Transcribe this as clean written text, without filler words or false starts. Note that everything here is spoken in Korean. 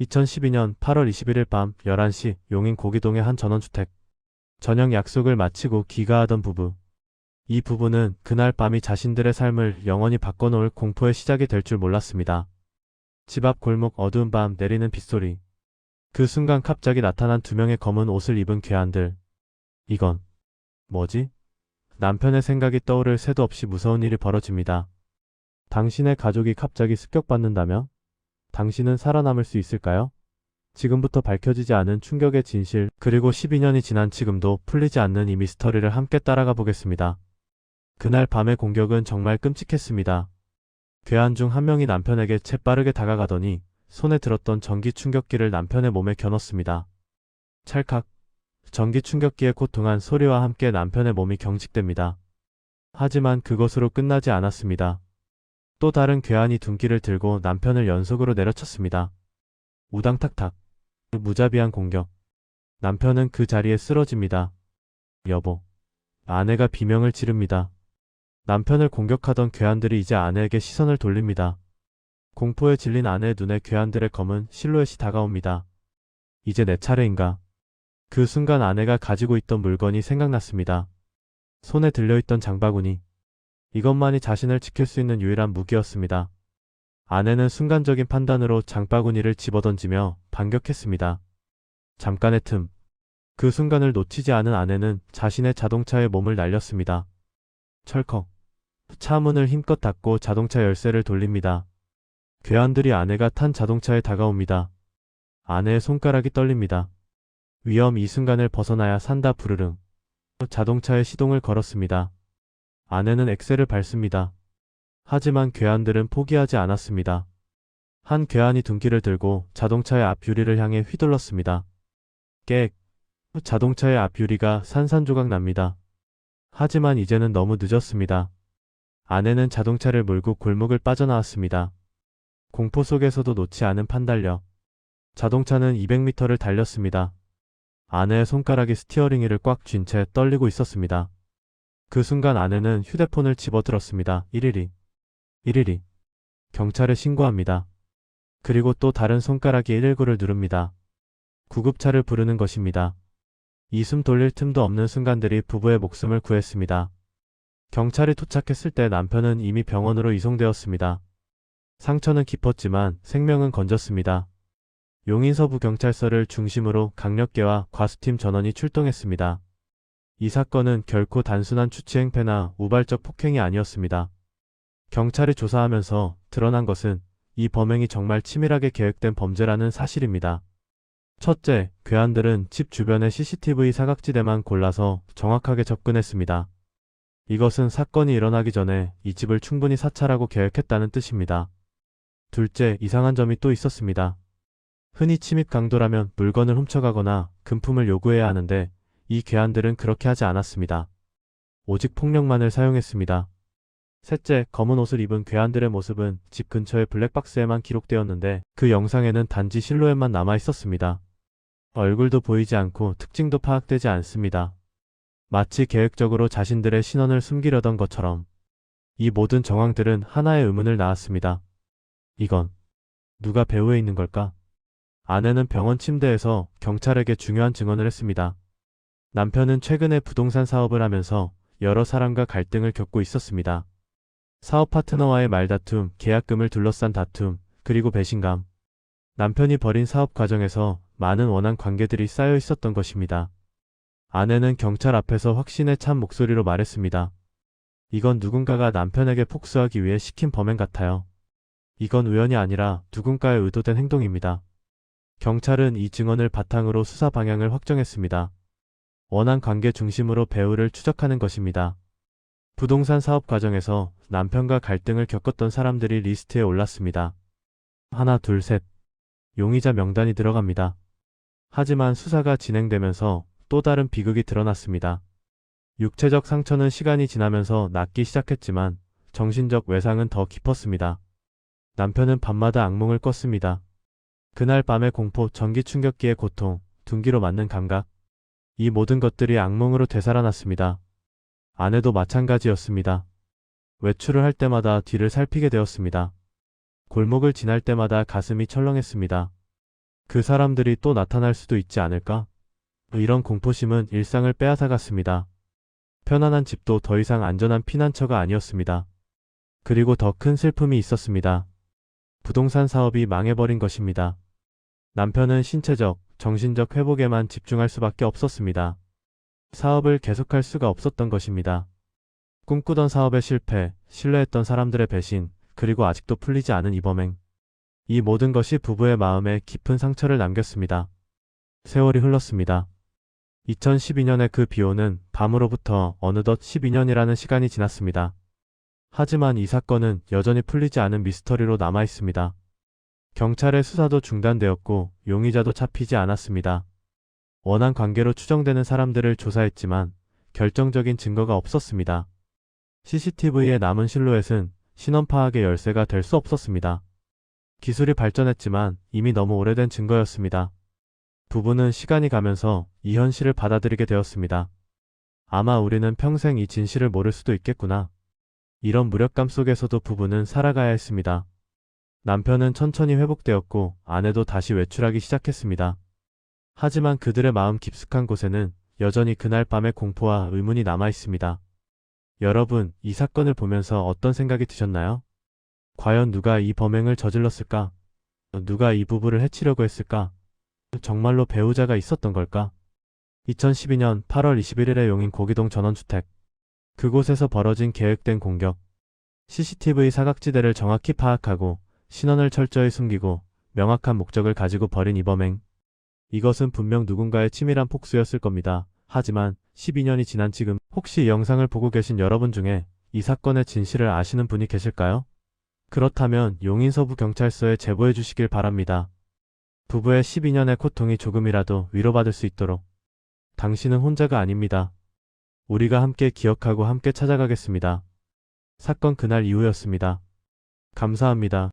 2012년 8월 21일 밤 11시 용인 고기동의 한 전원주택. 저녁 약속을 마치고 귀가하던 부부. 이 부부는 그날 밤이 자신들의 삶을 영원히 바꿔놓을 공포의 시작이 될 줄 몰랐습니다. 집 앞 골목 어두운 밤 내리는 빗소리. 그 순간 갑자기 나타난 두 명의 검은 옷을 입은 괴한들. 이건 뭐지? 남편의 생각이 떠오를 새도 없이 무서운 일이 벌어집니다. 당신의 가족이 갑자기 습격받는다며? 당신은 살아남을 수 있을까요? 지금부터 밝혀지지 않은 충격의 진실, 그리고 12년이 지난 지금도 풀리지 않는 이 미스터리를 함께 따라가 보겠습니다. 그날 밤의 공격은 정말 끔찍했습니다. 괴한 중 한 명이 남편에게 재빠르게 다가가더니 손에 들었던 전기 충격기를 남편의 몸에 겨눴습니다. 찰칵. 전기 충격기의 고통한 소리와 함께 남편의 몸이 경직됩니다. 하지만 그것으로 끝나지 않았습니다. 또 다른 괴한이 둔기를 들고 남편을 연속으로 내려쳤습니다. 우당탁탁. 무자비한 공격. 남편은 그 자리에 쓰러집니다. 여보. 아내가 비명을 지릅니다. 남편을 공격하던 괴한들이 이제 아내에게 시선을 돌립니다. 공포에 질린 아내의 눈에 괴한들의 검은 실루엣이 다가옵니다. 이제 내 차례인가? 그 순간 아내가 가지고 있던 물건이 생각났습니다. 손에 들려있던 장바구니. 이것만이 자신을 지킬 수 있는 유일한 무기였습니다. 아내는 순간적인 판단으로 장바구니를 집어던지며 반격했습니다. 잠깐의 틈. 그 순간을 놓치지 않은 아내는 자신의 자동차에 몸을 날렸습니다. 철컥. 차 문을 힘껏 닫고 자동차 열쇠를 돌립니다. 괴한들이 아내가 탄 자동차에 다가옵니다. 아내의 손가락이 떨립니다. 위험 이 순간을 벗어나야 산다 부르릉. 자동차에 시동을 걸었습니다. 아내는 엑셀을 밟습니다. 하지만 괴한들은 포기하지 않았습니다. 한 괴한이 둔기를 들고 자동차의 앞 유리를 향해 휘둘렀습니다. 깨액. 자동차의 앞 유리가 산산조각 납니다. 하지만 이제는 너무 늦었습니다. 아내는 자동차를 몰고 골목을 빠져나왔습니다. 공포 속에서도 놓지 않은 판단력. 자동차는 200m를 달렸습니다. 아내의 손가락이 스티어링 휠을 꽉 쥔 채 떨리고 있었습니다. 그 순간 아내는 휴대폰을 집어들었습니다. 112. 경찰에 신고합니다. 그리고 또 다른 손가락이 119를 누릅니다. 구급차를 부르는 것입니다. 이숨 돌릴 틈도 없는 순간들이 부부의 목숨을 구했습니다. 경찰이 도착했을 때 남편은 이미 병원으로 이송되었습니다. 상처는 깊었지만 생명은 건졌습니다. 용인 서부경찰서를 중심으로 강력계와 과수팀 전원이 출동했습니다. 이 사건은 결코 단순한 추치행패나 우발적 폭행이 아니었습니다. 경찰이 조사하면서 드러난 것은 이 범행이 정말 치밀하게 계획된 범죄라는 사실입니다. 첫째, 괴한들은 집 주변의 CCTV 사각지대만 골라서 정확하게 접근했습니다. 이것은 사건이 일어나기 전에 이 집을 충분히 사찰하고 계획했다는 뜻입니다. 둘째, 이상한 점이 또 있었습니다. 흔히 침입 강도라면 물건을 훔쳐가거나 금품을 요구해야 하는데 이 괴한들은 그렇게 하지 않았습니다. 오직 폭력만을 사용했습니다. 셋째, 검은 옷을 입은 괴한들의 모습은 집 근처의 블랙박스에만 기록되었는데 그 영상에는 단지 실루엣만 남아 있었습니다. 얼굴도 보이지 않고 특징도 파악되지 않습니다. 마치 계획적으로 자신들의 신원을 숨기려던 것처럼. 이 모든 정황들은 하나의 의문을 낳았습니다. 이건 누가 배후에 있는 걸까? 아내는 병원 침대에서 경찰에게 중요한 증언을 했습니다. 남편은 최근에 부동산 사업을 하면서 여러 사람과 갈등을 겪고 있었습니다. 사업 파트너와의 말다툼, 계약금을 둘러싼 다툼, 그리고 배신감. 남편이 벌인 사업 과정에서 많은 원한 관계들이 쌓여 있었던 것입니다. 아내는 경찰 앞에서 확신에 찬 목소리로 말했습니다. 이건 누군가가 남편에게 복수하기 위해 시킨 범행 같아요. 이건 우연이 아니라 누군가의 의도된 행동입니다. 경찰은 이 증언을 바탕으로 수사 방향을 확정했습니다. 원한 관계 중심으로 배후를 추적하는 것입니다. 부동산 사업 과정에서 남편과 갈등을 겪었던 사람들이 리스트에 올랐습니다. 하나, 둘, 셋. 용의자 명단이 들어갑니다. 하지만 수사가 진행되면서 또 다른 비극이 드러났습니다. 육체적 상처는 시간이 지나면서 낫기 시작했지만 정신적 외상은 더 깊었습니다. 남편은 밤마다 악몽을 꿨습니다. 그날 밤의 공포, 전기 충격기의 고통, 둔기로 맞는 감각. 이 모든 것들이 악몽으로 되살아났습니다. 아내도 마찬가지였습니다. 외출을 할 때마다 뒤를 살피게 되었습니다. 골목을 지날 때마다 가슴이 철렁했습니다. 그 사람들이 또 나타날 수도 있지 않을까? 이런 공포심은 일상을 빼앗아갔습니다. 편안한 집도 더 이상 안전한 피난처가 아니었습니다. 그리고 더 큰 슬픔이 있었습니다. 부동산 사업이 망해버린 것입니다. 남편은 신체적, 정신적 회복에만 집중할 수밖에 없었습니다. 사업을 계속할 수가 없었던 것입니다. 꿈꾸던 사업의 실패, 신뢰했던 사람들의 배신, 그리고 아직도 풀리지 않은 이 범행. 이 모든 것이 부부의 마음에 깊은 상처를 남겼습니다. 세월이 흘렀습니다. 2012년의 그 비오는 밤으로부터 어느덧 12년이라는 시간이 지났습니다. 하지만 이 사건은 여전히 풀리지 않은 미스터리로 남아 있습니다. 경찰의 수사도 중단되었고 용의자도 잡히지 않았습니다. 원한 관계로 추정되는 사람들을 조사했지만 결정적인 증거가 없었습니다. CCTV에 남은 실루엣은 신원 파악의 열쇠가 될 수 없었습니다. 기술이 발전했지만 이미 너무 오래된 증거였습니다. 부부는 시간이 가면서 이 현실을 받아들이게 되었습니다. 아마 우리는 평생 이 진실을 모를 수도 있겠구나. 이런 무력감 속에서도 부부는 살아가야 했습니다. 남편은 천천히 회복되었고 아내도 다시 외출하기 시작했습니다. 하지만 그들의 마음 깊숙한 곳에는 여전히 그날 밤의 공포와 의문이 남아 있습니다. 여러분, 이 사건을 보면서 어떤 생각이 드셨나요? 과연 누가 이 범행을 저질렀을까? 누가 이 부부를 해치려고 했을까? 정말로 배우자가 있었던 걸까? 2012년 8월 21일에 용인 고기동 전원주택. 그곳에서 벌어진 계획된 공격. CCTV 사각지대를 정확히 파악하고 신원을 철저히 숨기고 명확한 목적을 가지고 벌인 이 범행. 이것은 분명 누군가의 치밀한 폭수였을 겁니다. 하지만 12년이 지난 지금 혹시 이 영상을 보고 계신 여러분 중에 이 사건의 진실을 아시는 분이 계실까요? 그렇다면 용인서부경찰서에 제보해 주시길 바랍니다. 부부의 12년의 고통이 조금이라도 위로받을 수 있도록. 당신은 혼자가 아닙니다. 우리가 함께 기억하고 함께 찾아가겠습니다. 사건 그날 이후였습니다. 감사합니다.